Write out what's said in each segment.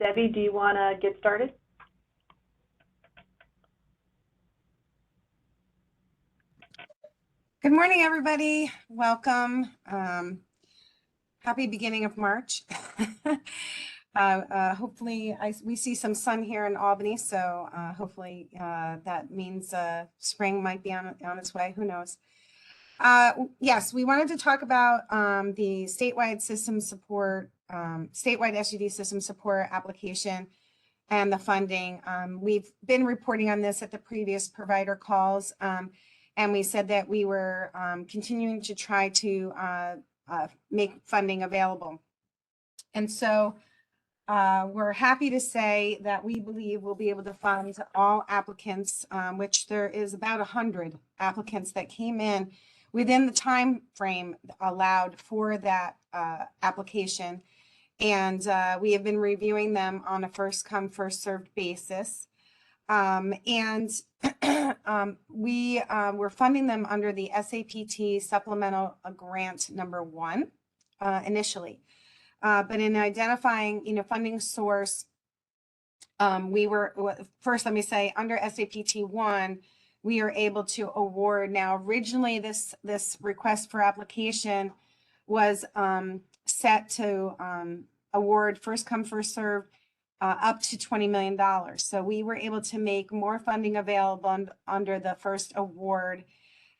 Debbie, do you want to get started? Good morning, everybody. Welcome. Happy beginning of March. Hopefully we see some sun here in Albany, so hopefully that means spring might be on its way. Who knows? Yes, we wanted to talk about the statewide system support, statewide SUD system support application and the funding. We've been reporting on this at the previous provider calls. And we said that we were continuing to try to make funding available. And so we're happy to say that we believe we'll be able to fund all applicants, which there is about 100 applicants that came in within the time frame allowed for that application. And we have been reviewing them on a first come, first served basis. We're funding them under the SAPT Supplemental Grant number 1 initially. But in identifying, funding source, first, let me say, under SAPT 1, we are able to award. Now, originally, this request for application was set to award first come, first served up to $20 million. So we were able to make more funding available under the first award.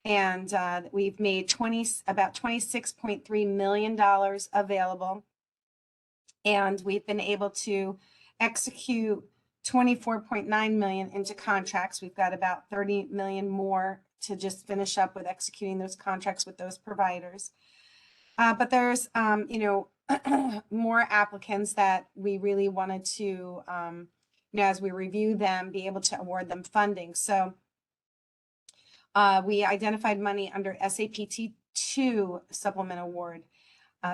And we've made about $26.3 million available. And we've been able to execute $24.9 million into contracts. We've got about $30 million more to just finish up with executing those contracts with those providers. But there's, more applicants that we really wanted to, as we review them, be able to award them funding. So we identified money under SAPT 2 supplemental award.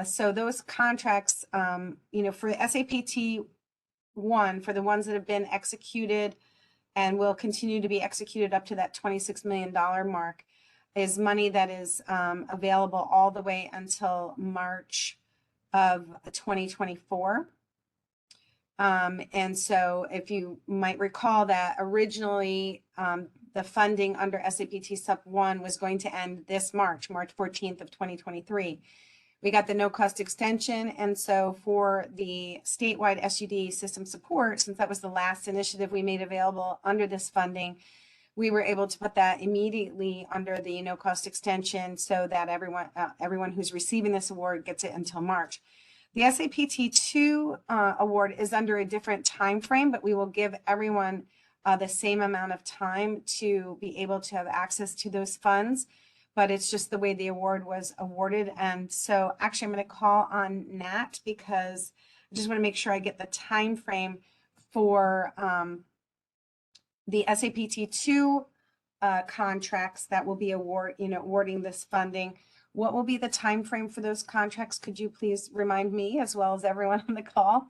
So those contracts, for SAPT 1, for the ones that have been executed and will continue to be executed up to that $26 million mark, is money that is available all the way until March of 2024. And so if you might recall that originally the funding under SAPT Sup 1 was going to end this March 14th of 2023. We got the no cost extension. And so for the statewide SUD system support, since that was the last initiative we made available under this funding, we were able to put that immediately under the no cost extension so that everyone who's receiving this award gets it until March. The SAPT 2 award is under a different time frame, but we will give everyone the same amount of time to be able to have access to those funds. But it's just the way the award was awarded. And so actually I'm going to call on Nat because I just want to make sure I get the time frame for the SAPT 2 contracts that will be awarding this funding. What will be the time frame for those contracts? Could you please remind me as well as everyone on the call?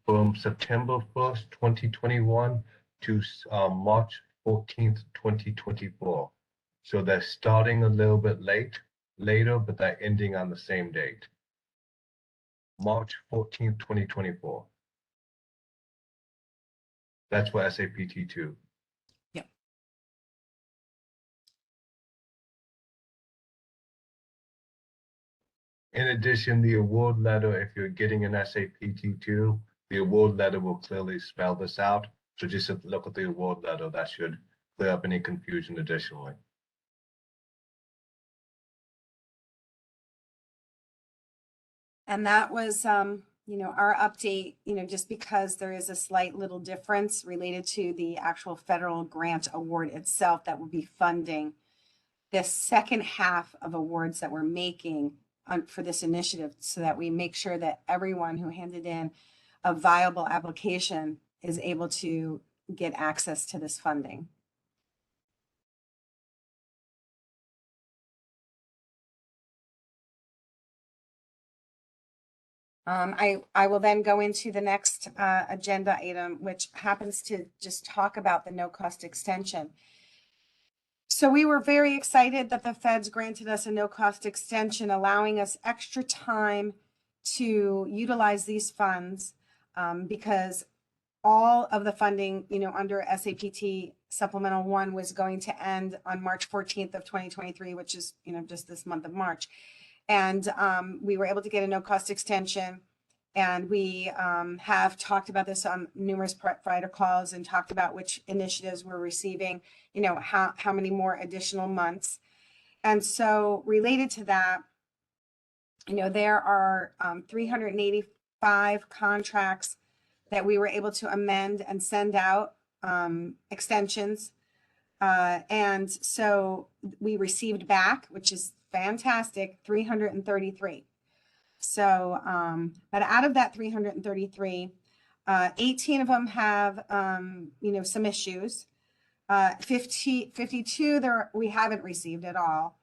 From September 1st, 2021 to March 14th, 2024. So they're starting a little bit later, but they're ending on the same date. March 14th, 2024. That's for SAPT 2. Yeah. In addition, the award letter, if you're getting an SAPT 2, the award letter will clearly spell this out. So just look at the award letter. That should clear up any confusion additionally. And that was, our update, just because there is a slight little difference related to the actual federal grant award itself that will be funding the second half of awards that we're making for this initiative so that we make sure that everyone who handed in a viable application is able to get access to this funding. I will then go into the next agenda item, which happens to just talk about the no cost extension. So we were very excited that the feds granted us a no cost extension, allowing us extra time to utilize these funds. because all of the funding, under SAPT Supplemental 1 was going to end on March 14th of 2023, which is, just this month of March. And we were able to get a no-cost extension. And we have talked about this on numerous provider calls and talked about which initiatives we're receiving, how many more additional months. And so related to that, there are 385 contracts that we were able to amend and send out extensions. And so we received back, which is fantastic, 333. So, but out of that 333, 18 of them have, some issues. 52 there we haven't received at all.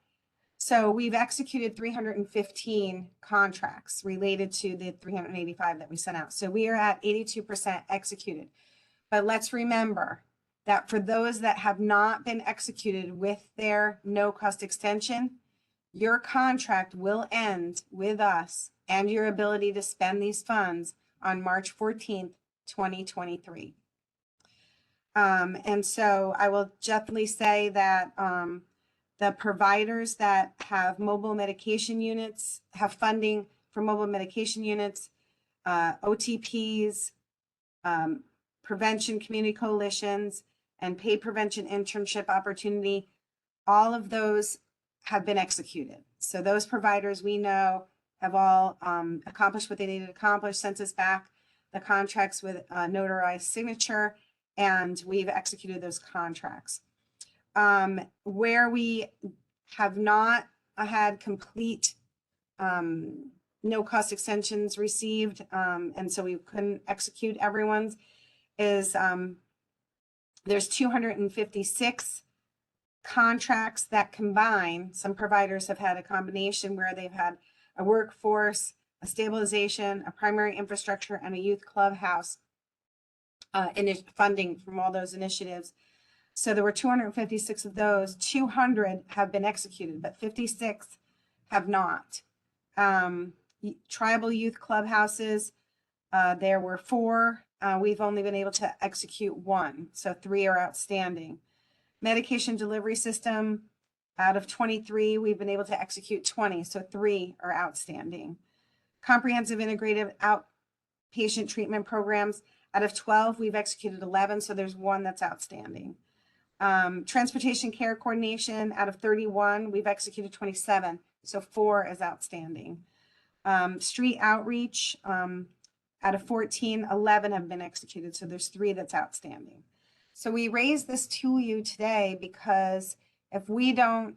So we've executed 315 contracts related to the 385 that we sent out. So we are at 82% executed. But let's remember that for those that have not been executed with their no cost extension, your contract will end with us and your ability to spend these funds on March 14th, 2023. And so I will definitely say that the providers that have mobile medication units, have funding for mobile medication units, OTPs, prevention community coalitions, and paid prevention internship opportunity, all of those have been executed. So those providers we know have all accomplished what they needed to accomplish, sent us back the contracts with a notarized signature, and we've executed those contracts. Where we have not had complete no cost extensions received, and so we couldn't execute everyone's, is there's 256 contracts that combine. Some providers have had a combination where they've had a workforce, a stabilization, a primary infrastructure, and a youth clubhouse funding from all those initiatives. So there were 256 of those. 200 have been executed, but 56 have not. Tribal youth clubhouses, there were 4. We've only been able to execute 1, so 3 are outstanding. Medication delivery system, out of 23, we've been able to execute 20, so 3 are outstanding. Comprehensive integrative outpatient treatment programs, out of 12, we've executed 11, so there's 1 that's outstanding. Transportation care coordination, out of 31, we've executed 27, so 4 is outstanding. Street outreach, out of 14, 11 have been executed, so there's 3 that's outstanding. So we raised this to you today because if we don't,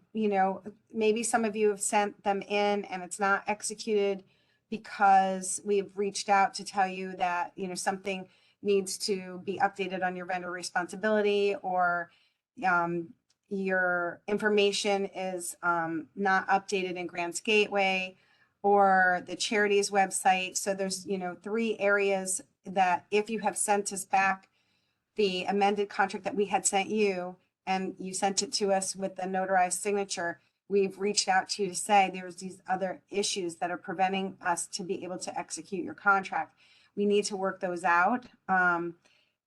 maybe some of you have sent them in and it's not executed because we've reached out to tell you that, something needs to be updated on your vendor responsibility, or your information is not updated in Grants Gateway or the charities website. So there's, 3 areas that if you have sent us back the amended contract that we had sent you, and you sent it to us with the notarized signature, we've reached out to you to say there's these other issues that are preventing us to be able to execute your contract. We need to work those out. And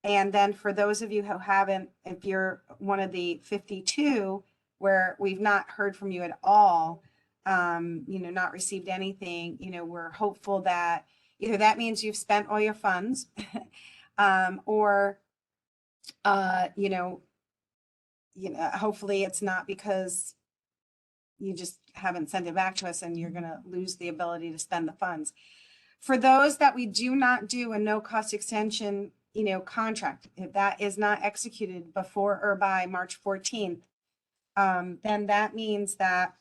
then for those of you who haven't, if you're one of the 52 where we've not heard from you at all, not received anything, we're hopeful that either that means you've spent all your funds, or hopefully it's not because you just haven't sent it back to us and you're going to lose the ability to spend the funds. For those that we do not do a no cost extension, contract, if that is not executed before or by March 14th, then that means that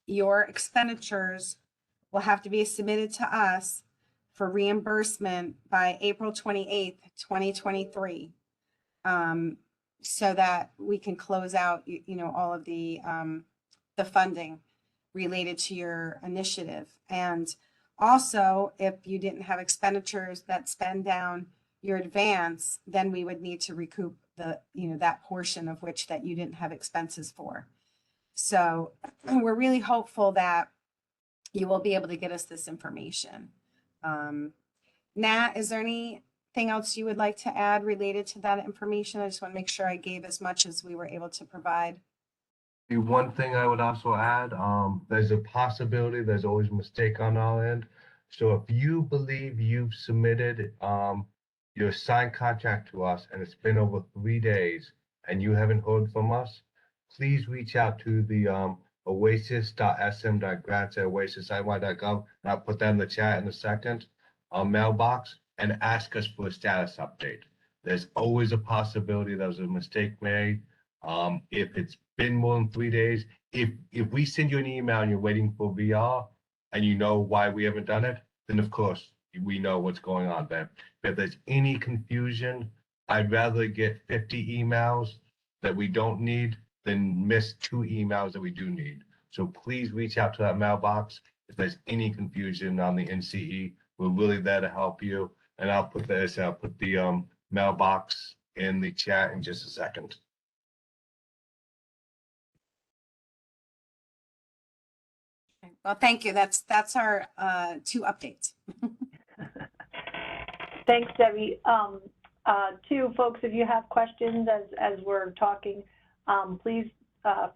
your expenditures will have to be submitted to us for reimbursement by April 28th, 2023. So that we can close out, all of the funding related to your initiative. And also, if you didn't have expenditures that spend down your advance, then we would need to recoup the, that portion of which that you didn't have expenses for. So we're really hopeful that you will be able to get us this information. Nat, is there anything else you would like to add related to that information? I just want to make sure I gave as much as we were able to provide. The one thing I would also add, there's a possibility, there's always a mistake on our end. So if you believe you've submitted your signed contract to us and it's been over 3 days and you haven't heard from us, please reach out to the oasis.sm.grants@oasisitywide.gov, and I'll put that in the chat in a second, mailbox, and ask us for a status update. There's always a possibility there was a mistake made. If it's been more than 3 days, if we send you an email and you're waiting for VR and you know why we haven't done it, then of course we know what's going on there. But if there's any confusion, I'd rather get 50 emails that we don't need than miss 2 emails that we do need. So please reach out to that mailbox if there's any confusion on the NCE. We're really there to help you. And I'll put the mailbox in the chat in just a second. Well, thank you. That's our 2 updates. Thanks, Debbie. Two folks, if you have questions as we're talking, please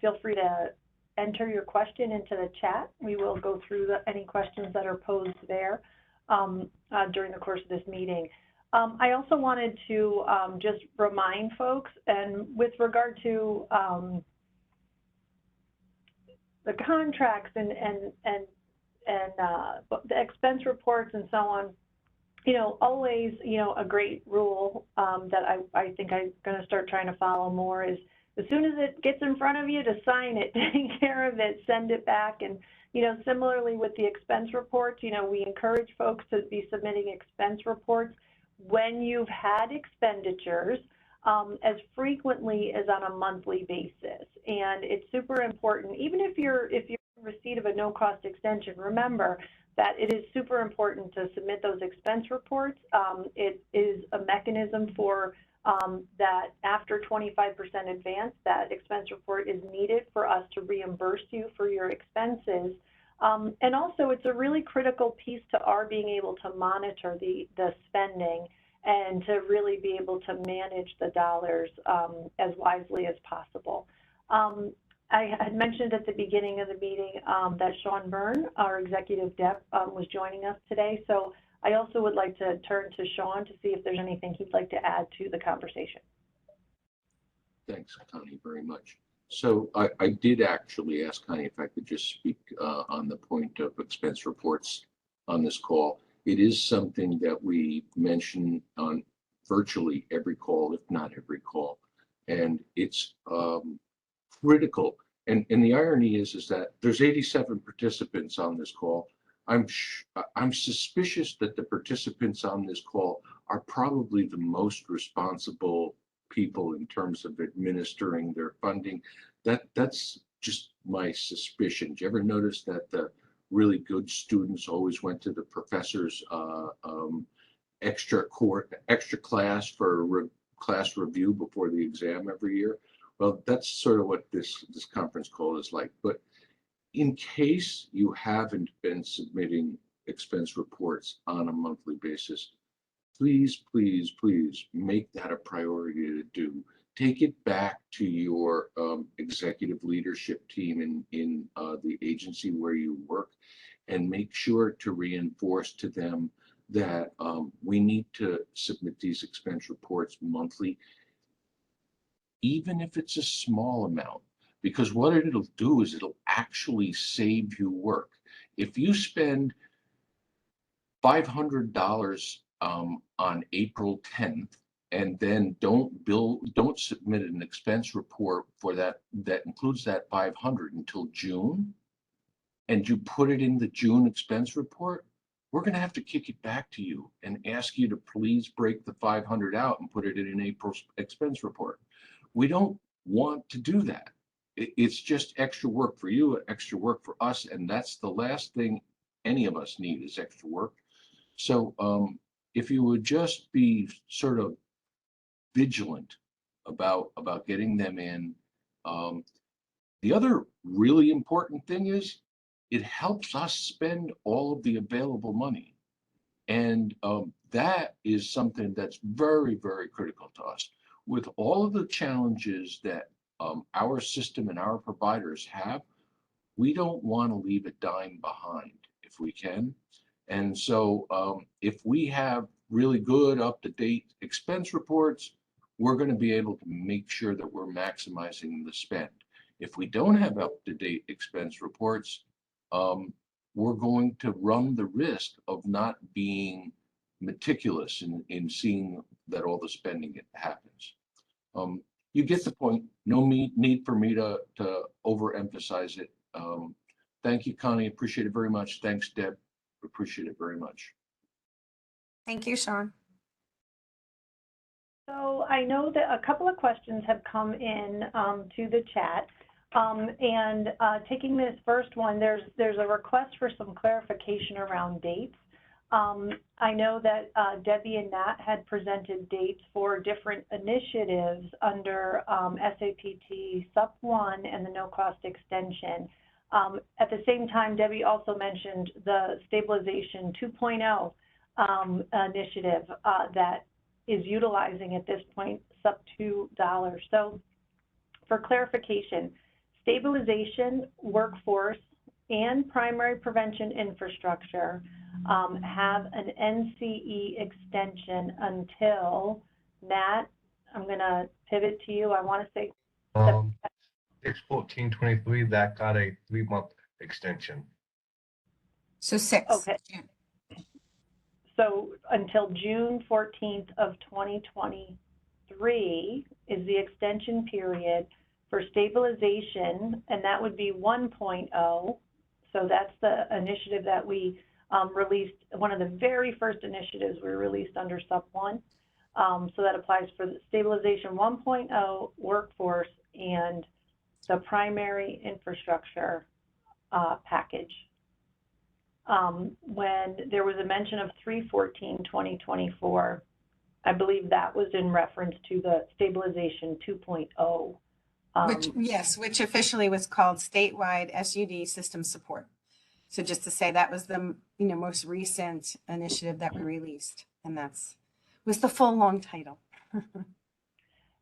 feel free to enter your question into the chat. We will go through any questions that are posed there during the course of this meeting. I also wanted to just remind folks, and with regard to the contracts and the expense reports and so on, always, a great rule that I think I'm going to start trying to follow more is as soon as it gets in front of you to sign it, take care of it, send it back. And, similarly with the expense reports, we encourage folks to be submitting expense reports when you've had expenditures as frequently as on a monthly basis. And it's super important, even if you're in receipt of a no-cost extension, remember that it is super important to submit those expense reports. It is a mechanism for that after 25% advance, that expense report is needed for us to reimburse you for your expenses. And also it's a really critical piece to our being able to monitor the spending and to really be able to manage the dollars as wisely as possible. I had mentioned at the beginning of the meeting that Sean Byrne, our executive DEP, was joining us today. So I also would like to turn to Sean to see if there's anything he'd like to add to the conversation. Thanks, Connie, very much. So I did actually ask Connie if I could just speak on the point of expense reports on this call. It is something that we mention on virtually every call, if not every call, and it's critical. And the irony is that there's 87 participants on this call. I'm suspicious that the participants on this call are probably the most responsible people in terms of administering their funding. That's just my suspicion. Do you ever notice that the really good students always went to the professor's extra class for class review before the exam every year? Well, that's sort of what this conference call is like. But in case you haven't been submitting expense reports on a monthly basis, please, please, please make that a priority to do. Take it back to your executive leadership team in the agency where you work, and make sure to reinforce to them that we need to submit these expense reports monthly, even if it's a small amount, because what it'll do is it'll actually save you work. If you spend $500 on April 10th and then don't submit an expense report for that includes that 500 until June, and you put it in the June expense report, we're going to have to kick it back to you and ask you to please break the 500 out and put it in an April expense report. We don't want to do that. It's just extra work for you, extra work for us, and that's the last thing any of us need is extra work. So if you would just be sort of vigilant about getting them in. The other really important thing is it helps us spend all of the available money. And that is something that's very, very critical to us. With all of the challenges that our system and our providers have, we don't want to leave a dime behind if we can. And so if we have really good up-to-date expense reports, we're going to be able to make sure that we're maximizing the spend. If we don't have up-to-date expense reports, we're going to run the risk of not being meticulous in seeing that all the spending happens. You get the point. No need for me to overemphasize it. Thank you, Connie. Appreciate it very much. Thanks, Deb. Appreciate it very much. Thank you, Sean. So I know that a couple of questions have come in to the chat. Taking this first one, there's a request for some clarification around dates. I know that Debbie and Nat had presented dates for different initiatives under SAPT Sup 1 and the no-cost extension. At the same time, Debbie also mentioned the Stabilization 2.0 initiative that is utilizing at this point SUP $2. So for clarification, stabilization, workforce, and primary prevention infrastructure have an NCE extension until, Nat, I'm going to pivot to you. I want to say 6/14/23, that got a 3-month extension. So 6. Okay. So until June 14th of 2023 is the extension period for stabilization, and that would be 1.0. So that's the initiative that we released, one of the very first initiatives we released under SUP 1. So that applies for the stabilization 1.0, workforce, and the primary infrastructure package. When there was a mention of 3/14/2024, I believe that was in reference to the stabilization 2.0. Which officially was called Statewide SUD System Support. So just to say that was the most recent initiative that we released, and was the full long title.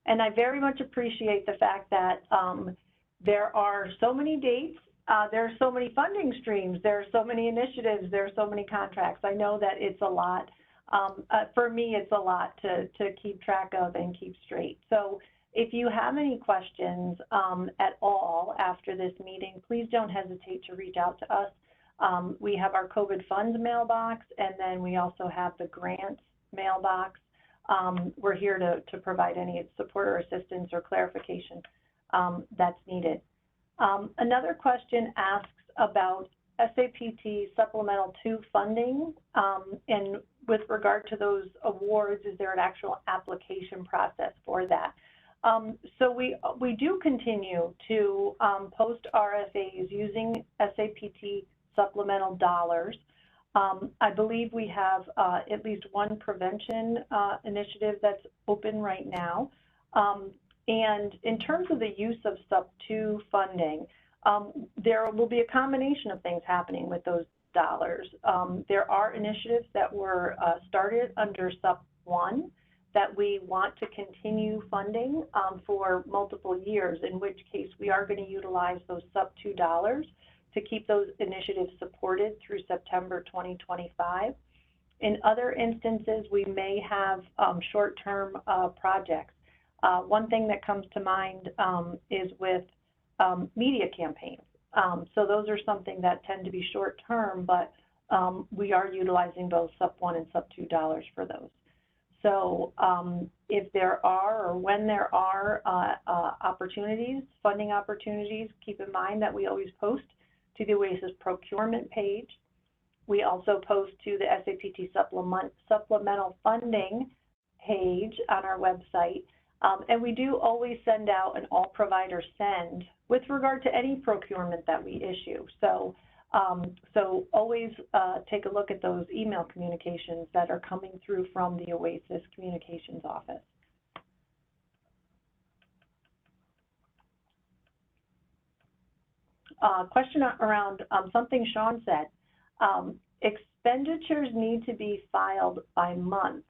And I very much appreciate the fact that there are so many dates, there are so many funding streams, there are so many initiatives, there are so many contracts. I know that it's a lot. For me, it's a lot to keep track of and keep straight. So if you have any questions at all after this meeting, please don't hesitate to reach out to us. We have our COVID funds mailbox, and then we also have the grants mailbox. We're here to provide any support or assistance or clarification that's needed. Another question asks about SAPT Supplemental 2 funding, and with regard to those awards, is there an actual application process for that? So we do continue to post RFAs using SAPT Supplemental dollars. I believe we have at least one prevention initiative that's open right now. And in terms of the use of SUP 2 funding, there will be a combination of things happening with those dollars. There are initiatives that were started under SUP 1 that we want to continue funding for multiple years, in which case we are going to utilize those SUP 2 dollars to keep those initiatives supported through September 2025. In other instances, we may have short-term projects. One thing that comes to mind is with media campaigns. So those are something that tend to be short-term, but we are utilizing both SUP 1 and SUP 2 dollars for those. So if there are, or when there are opportunities, funding opportunities, keep in mind that we always post to the OASAS procurement page. We also post to the SAPT supplemental funding page on our website. And we do always send out an all provider send with regard to any procurement that we issue. So, always take a look at those email communications that are coming through from the OASAS Communications Office. Question around something Sean said. expenditures need to be filed by month.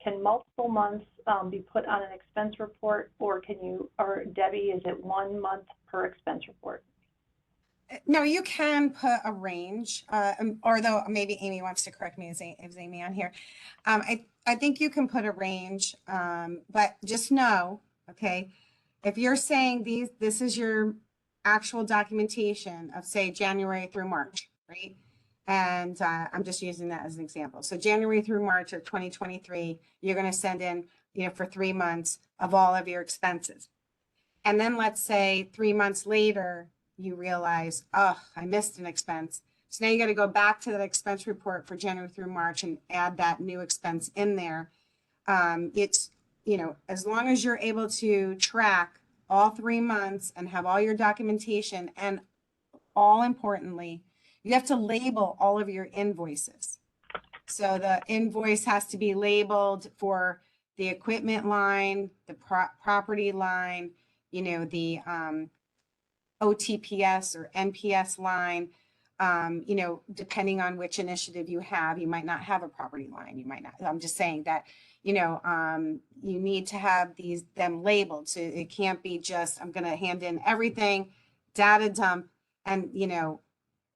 Can multiple months be put on an expense report, or can you, or Debbie, is it 1 month per expense report? No, you can put a range, or though maybe Amy wants to correct me, is Amy on here? I think you can put a range, but just know, okay, if you're saying this is your actual documentation of, say, January through March, right? And I'm just using that as an example. So January through March of 2023, you're going to send in, for 3 months of all of your expenses. And then let's say 3 months later, you realize, oh, I missed an expense. So now you got to go back to that expense report for January through March and add that new expense in there. It's, as long as you're able to track all 3 months and have all your documentation, and all importantly, you have to label all of your invoices. So the invoice has to be labeled for the equipment line, the property line, the OTPS or NPS line, depending on which initiative you have, you might not have a property line. You might not. I'm just saying that, you need to have them labeled. So it can't be just, I'm going to hand in everything, data dump, and,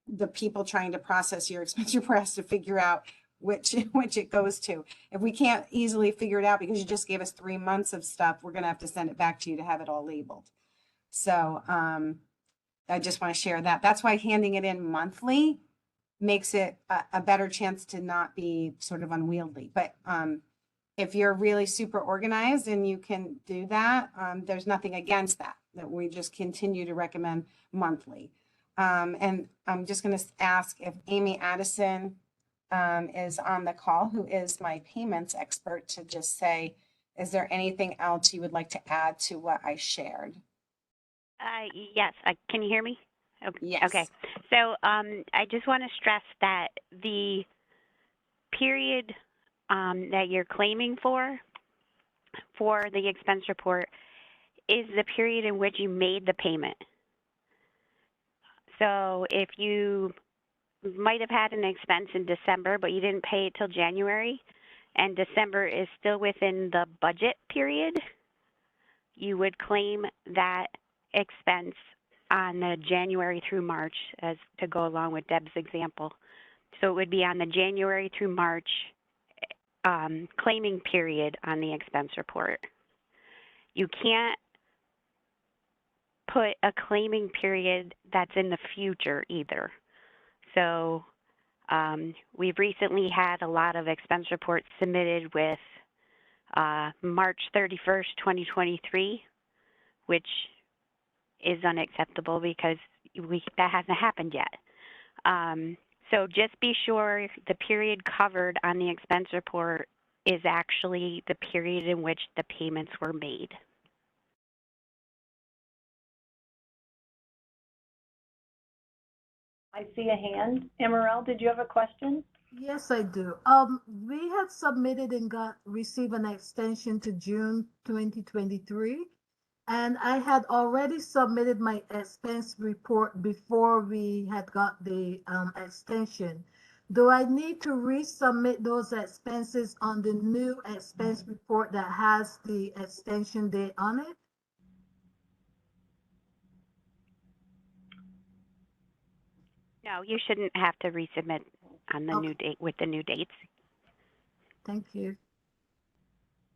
the people trying to process your expense report has to figure out which it goes to. If we can't easily figure it out because you just gave us 3 months of stuff, we're going to have to send it back to you to have it all labeled. So I just want to share that. That's why handing it in monthly makes it a better chance to not be sort of unwieldy. But if you're really super organized and you can do that, there's nothing against that we just continue to recommend monthly. And I'm just going to ask if Amy Addison is on the call, who is my payments expert, to just say, is there anything else you would like to add to what I shared? Yes. Can you hear me? Okay. Yes. Okay. So I just want to stress that the period that you're claiming for the expense report is the period in which you made the payment. So if you might have had an expense in December, but you didn't pay it till January, and December is still within the budget period, you would claim that expense on the January through March, as to go along with Deb's example. So it would be on the January through March claiming period on the expense report. You can't put a claiming period that's in the future either. So we've recently had a lot of expense reports submitted with March 31st, 2023, which is unacceptable because that hasn't happened yet. So just be sure the period covered on the expense report is actually the period in which the payments were made. I see a hand. Emerald, did you have a question? Yes, I do. We had submitted and received an extension to June 2023, and I had already submitted my expense report before we had got the extension. Do I need to resubmit those expenses on the new expense report that has the extension date on it? No, you shouldn't have to resubmit on the new date with the new dates. Thank you.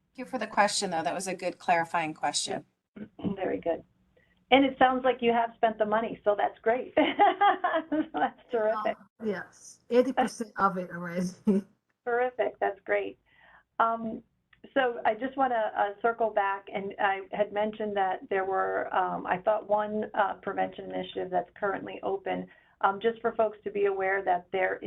Thank you for the question, though. That was a good clarifying question. Yep. Very good. And it sounds like you have spent the money, so that's great. That's terrific. Yes, 80% of it already. Terrific. That's great. So I just want to circle back, and I had mentioned that there were, I thought, one prevention initiative that's currently open. Just for folks to be aware that there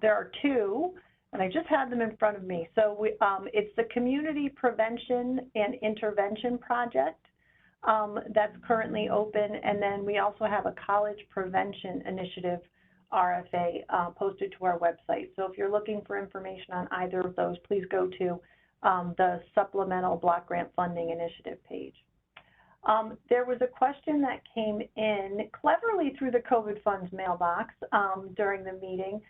are two, and I just had them in front of me. So it's the Community Prevention and Intervention Project that's currently open, and then we also have a College Prevention Initiative RFA posted to our website. So if you're looking for information on either of those, please go to the Supplemental Block Grant Funding Initiative page. There was a question that came in cleverly through the COVID funds mailbox during the meeting,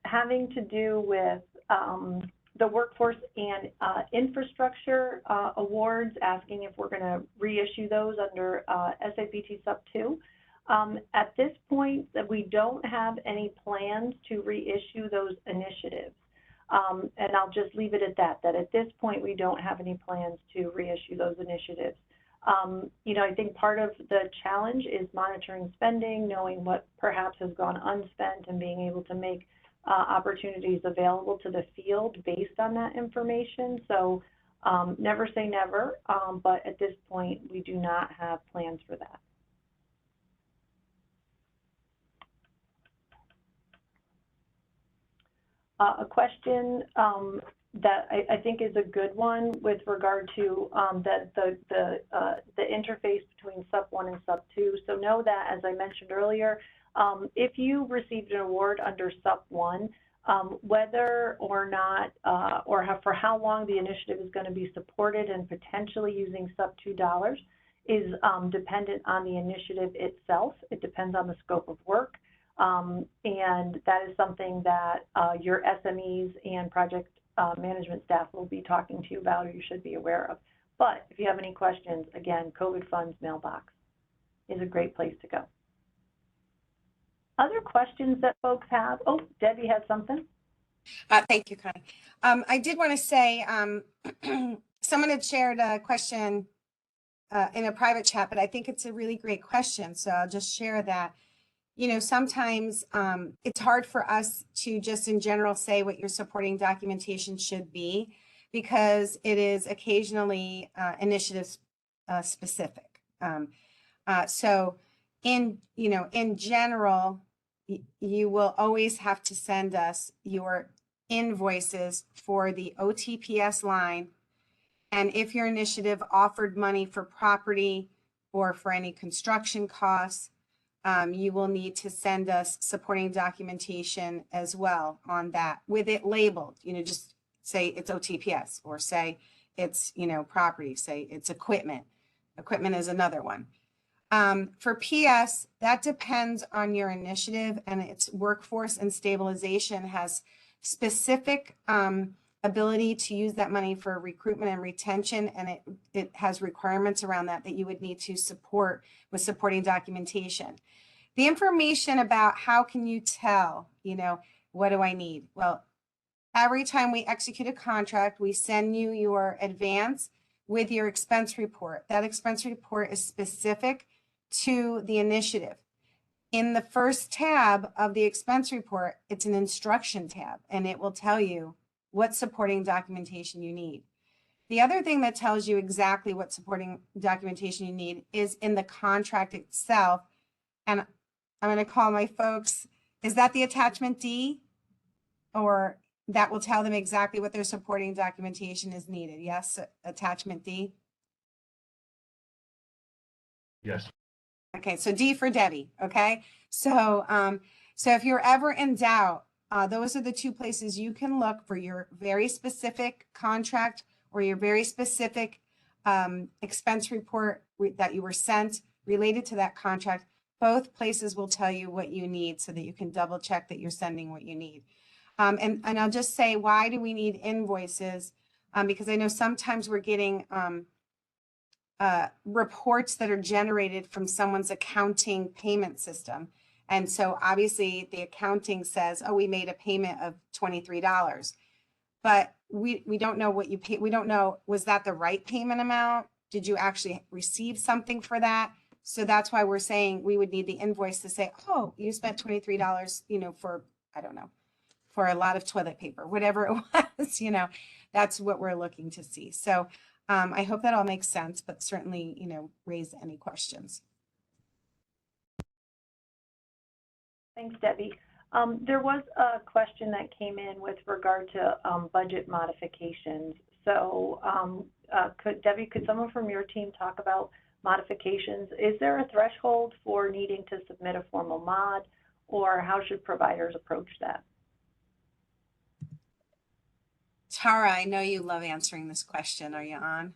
having to do with the workforce and infrastructure awards, asking if we're going to reissue those under SAPT Sub 2. At this point, we don't have any plans to reissue those initiatives. And I'll just leave it at that, that at this point, we don't have any plans to reissue those initiatives. You know, I think part of the challenge is monitoring spending, knowing what perhaps has gone unspent, and being able to make opportunities available to the field based on that information. So never say never, but at this point, we do not have plans for that. A question that I think is a good one with regard to the interface between Sub 1 and Sub 2. So know that, as I mentioned earlier, if you received an award under Sub 1, whether or not for how long the initiative is going to be supported and potentially using Sub 2 dollars is dependent on the initiative itself. It depends on the scope of work. And that is something that your SMEs and project management staff will be talking to you about, or you should be aware of. But if you have any questions, again, COVID funds mailbox is a great place to go. Other questions that folks have? Oh, Debbie has something. Thank you, Connie. I did want to say, someone had shared a question in a private chat, but I think it's a really great question. So I'll just share that. You know, sometimes it's hard for us to just in general say what your supporting documentation should be, because it is occasionally initiative specific. So in general, you will always have to send us your invoices for the OTPS line. And if your initiative offered money for property or for any construction costs, you will need to send us supporting documentation as well on that, with it labeled, you know, just say it's OTPS, or say it's, you know, property, say it's equipment. Equipment is another one. For PS, that depends on your initiative, and its workforce and stabilization has specific ability to use that money for recruitment and retention, and it has requirements around that you would need to support with supporting documentation. The information about how can you tell, you know, what do I need? Well, every time we execute a contract, we send you your advance with your expense report. That expense report is specific to the initiative. In the first tab of the expense report, it's an instruction tab, and it will tell you what supporting documentation you need. The other thing that tells you exactly what supporting documentation you need is in the contract itself. And I'm going to call my folks, is that the attachment D? Or that will tell them exactly what their supporting documentation is needed. Yes, attachment D? Yes. Okay, so D for Debbie, okay? So, so if you're ever in doubt, those are the two places you can look for your very specific contract or your very specific expense report that you were sent related to that contract. Both places will tell you what you need so that you can double check that you're sending what you need. And I'll just say, why do we need invoices? Because I know sometimes we're getting reports that are generated from someone's accounting payment system. And so obviously the accounting says, oh, we made a payment of $23. But we don't know what you paid. We don't know, was that the right payment amount? Did you actually receive something for that? So that's why we're saying we would need the invoice to say, oh, you spent $23, you know, for, I don't know, for a lot of toilet paper, whatever it was, you know, that's what we're looking to see. So I hope that all makes sense, but certainly, you know, raise any questions. Thanks, Debbie. There was a question that came in with regard to budget modifications. So Debbie, could someone from your team talk about modifications? Is there a threshold for needing to submit a formal mod, or how should providers approach that? Tara, I know you love answering this question. Are you on?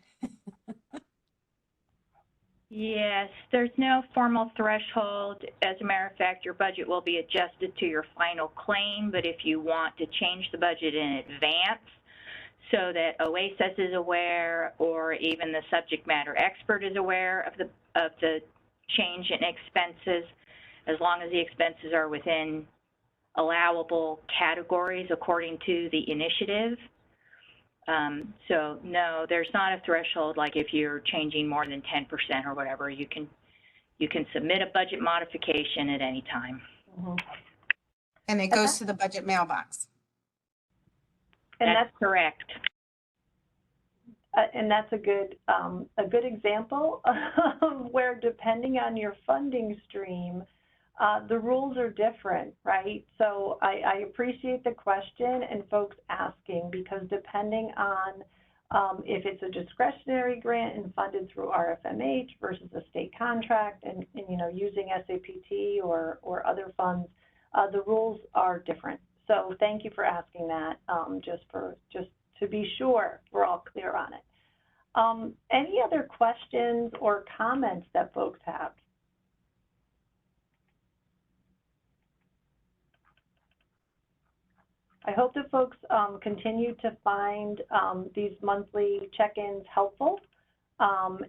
Yes, there's no formal threshold. As a matter of fact, your budget will be adjusted to your final claim, but if you want to change the budget in advance so that OASAS is aware, or even the subject matter expert is aware of the change in expenses, as long as the expenses are within allowable categories according to the initiative. So no, there's not a threshold, like if you're changing more than 10% or whatever, you can submit a budget modification at any time. Mm-hmm. And it goes to the budget mailbox. And That's correct. And that's a good example of where, depending on your funding stream, the rules are different, right? So I appreciate the question and folks asking, because depending on if it's a discretionary grant and funded through RFMH versus a state contract and you know, using SAPT or other funds, the rules are different. So thank you for asking that, just to be sure we're all clear on it. Any other questions or comments that folks have? I hope that folks continue to find these monthly check-ins helpful.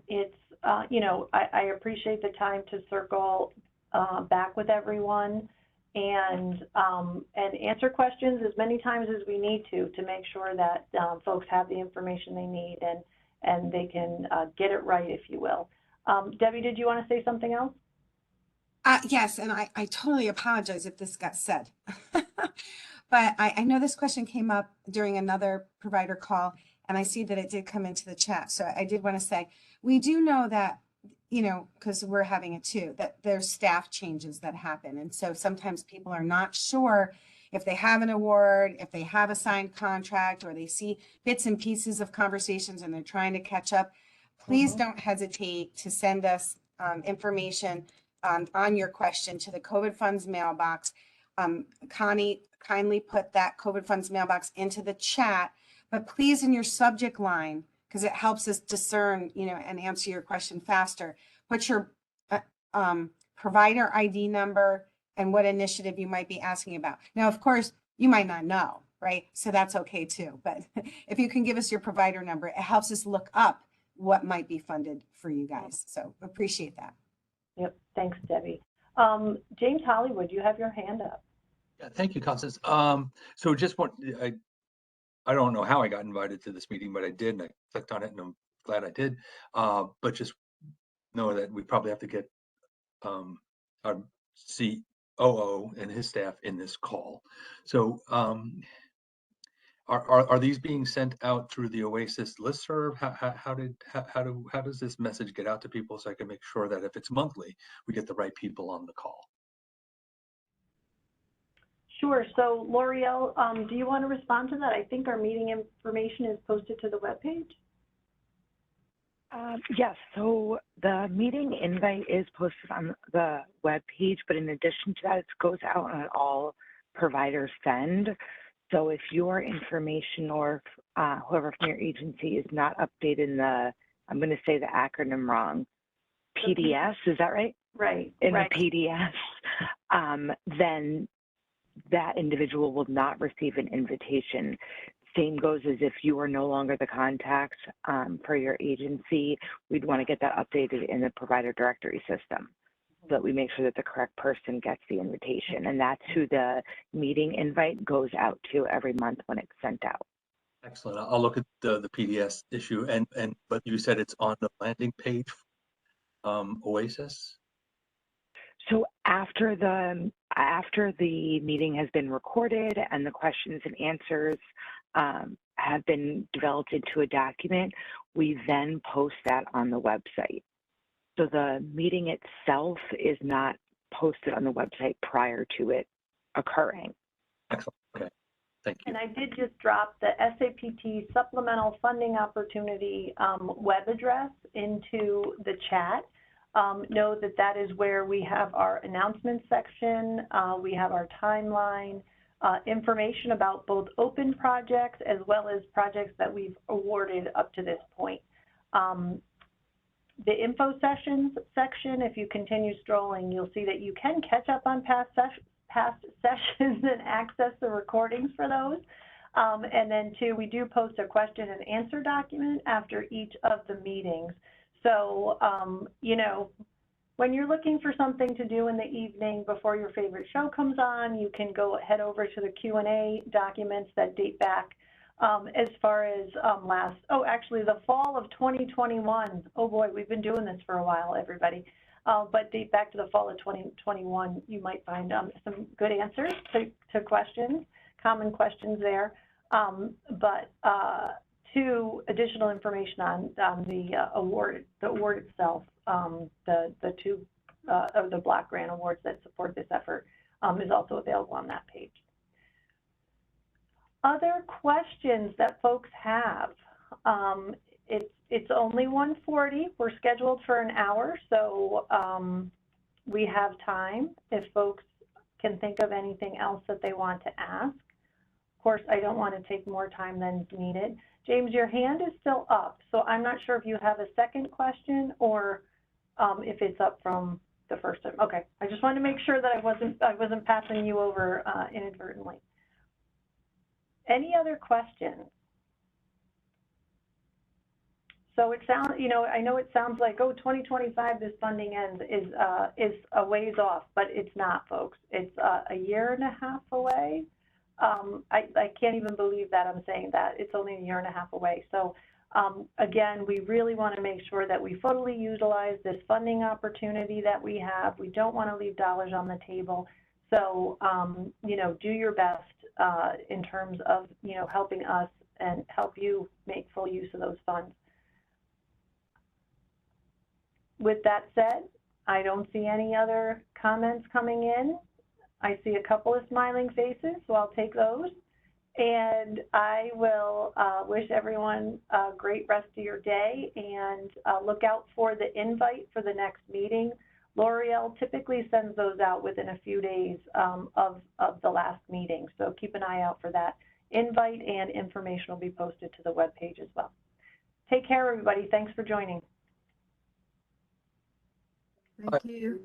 You know, I appreciate the time to circle back with everyone and answer questions as many times as we need to make sure that folks have the information they need and they can get it right, if you will. Debbie, did you want to say something else? Yes, and I totally apologize if this got said. But I know this question came up during another provider call, and I see that it did come into the chat. So I did want to say, we do know that, you know, because we're having it too, that there's staff changes that happen. And so sometimes people are not sure if they have an award, if they have a signed contract, or they see bits and pieces of conversations and they're trying to catch up. Please don't hesitate to send us information on your question to the COVID funds mailbox. Connie kindly put that COVID funds mailbox into the chat, but please, in your subject line, because it helps us discern, you know, and answer your question faster, put your provider ID number and what initiative you might be asking about. Now, of course, you might not know, right? So that's okay too. But if you can give us your provider number, it helps us look up what might be funded for you guys. So appreciate that. Yep, thanks, Debbie. James Hollywood, you have your hand up. Yeah, thank you, Constance. So just want, I don't know how I got invited to this meeting, but I did, and I clicked on it, and I'm glad I did. But just know that we probably have to get our COO and his staff in this call. So are these being sent out through the OASAS listserv? How does this message get out to people, so I can make sure that if it's monthly, we get the right people on the call? Sure. So, L'Oreal, do you want to respond to that? I think our meeting information is posted to the webpage. Yes. So the meeting invite is posted on the webpage, but in addition to that, it goes out on all provider send. So if your information or whoever from your agency is not updated in the, I'm going to say the acronym wrong, PDS, is that right? Right. In right. the PDS, then that individual will not receive an invitation. Same goes as if you are no longer the contact for your agency, we'd want to get that updated in the provider directory system so that we make sure that the correct person gets the invitation. And that's who the meeting invite goes out to every month when it's sent out. Excellent. I'll look at the PDS issue, but you said it's on the landing page, OASAS? So after the meeting has been recorded and the questions and answers have been developed into a document, we then post that on the website. So the meeting itself is not posted on the website prior to it occurring. Excellent. Okay. Thank you. And I did just drop the SAPT Supplemental Funding Opportunity web address into the chat. Know that that is where we have our announcement section, we have our timeline, information about both open projects as well as projects that we've awarded up to this point. the info sessions section, if you continue scrolling, you'll see that you can catch up on past sessions and access the recordings for those. And then two, we do post a question and answer document after each of the meetings. So, you know, when you're looking for something to do in the evening before your favorite show comes on, you can head over to the Q&A documents that date back as far as actually the fall of 2021. Oh boy, we've been doing this for a while, everybody. But date back to the fall of 2021, you might find some good answers to questions, common questions there. But two, additional information on the award itself, the two of the block grant awards that support this effort is also available on that page. Other questions that folks have, it's only 1:40. We're scheduled for an hour, so we have time if folks can think of anything else that they want to ask. Of course, I don't want to take more time than is needed. James, your hand is still up, so I'm not sure if you have a second question or if it's up from the first time. Okay, I just wanted to make sure that I wasn't passing you over inadvertently. Any other questions? So it sounds, you know, I know it sounds like, oh, 2025, this funding ends is a ways off, but it's not, folks. It's a year and a half away. I can't even believe that I'm saying that. It's only a year and a half away. So again, we really want to make sure that we fully utilize this funding opportunity that we have. We don't want to leave dollars on the table. So, you know, do your best in terms of, you know, helping us and help you make full use of those funds. With that said, I don't see any other comments coming in. I see a couple of smiling faces, so I'll take those. And I will wish everyone a great rest of your day, and look out for the invite for the next meeting. L'Oreal typically sends those out within a few days of the last meeting, so keep an eye out for that invite, and information will be posted to the webpage as well. Take care, everybody. Thanks for joining. Thank you.